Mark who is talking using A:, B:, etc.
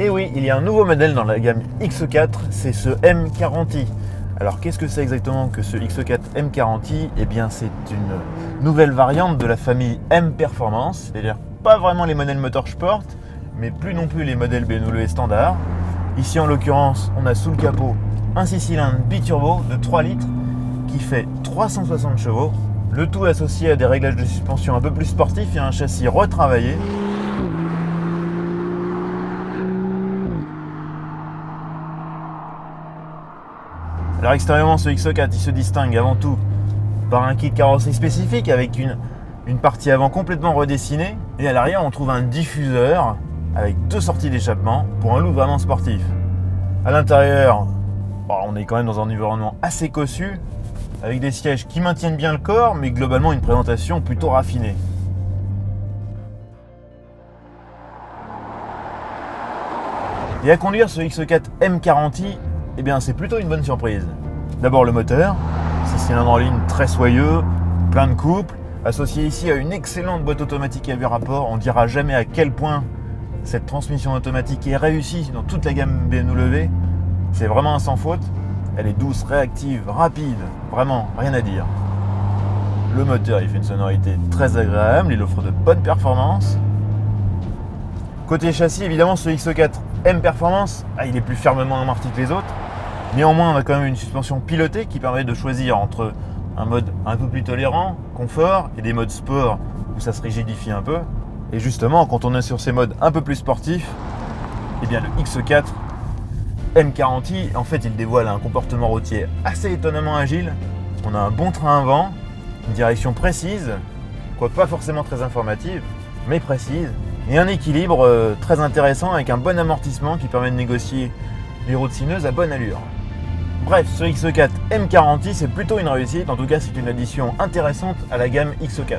A: Et oui, il y a un nouveau modèle dans la gamme X4, c'est ce M40i. Alors qu'est-ce que c'est exactement que ce X4 M40i? Eh bien c'est une nouvelle variante de la famille M Performance, c'est-à-dire pas vraiment les modèles motorsport, mais plus non plus les modèles BMW standard. Ici en l'occurrence, on a sous le capot un 6 cylindres biturbo de 3 litres qui fait 360 chevaux, le tout associé à des réglages de suspension un peu plus sportifs et un châssis retravaillé. Alors extérieurement, ce X4 il se distingue avant tout par un kit carrosserie spécifique avec une partie avant complètement redessinée, et à l'arrière on trouve un diffuseur avec 2 sorties d'échappement pour un look vraiment sportif. À l'intérieur, on est quand même dans un environnement assez cossu avec des sièges qui maintiennent bien le corps mais globalement une présentation plutôt raffinée. Et à conduire ce X4 M40i, eh bien c'est plutôt une bonne surprise. D'abord le moteur, 6 cylindres en ligne très soyeux, plein de couple, associé ici à une excellente boîte automatique à 8 rapports. On ne dira jamais à quel point cette transmission automatique est réussie dans toute la gamme BMW. C'est vraiment un sans faute. Elle est douce, réactive, rapide, vraiment rien à dire. Le moteur il fait une sonorité très agréable, il offre de bonnes performances. Côté châssis, évidemment, ce X4 M Performance, il est plus fermement amorti que les autres. Néanmoins, on a quand même une suspension pilotée qui permet de choisir entre un mode un peu plus tolérant, confort, et des modes sport où ça se rigidifie un peu. Et justement, quand on est sur ces modes un peu plus sportifs, eh bien le X4 M40i, en fait, il dévoile un comportement routier assez étonnamment agile. On a un bon train à vent, une direction précise, quoique pas forcément très informative, mais précise, et un équilibre très intéressant avec un bon amortissement qui permet de négocier les routes sinueuses à bonne allure. Bref, ce X4 M40i c'est plutôt une réussite, en tout cas c'est une addition intéressante à la gamme X4.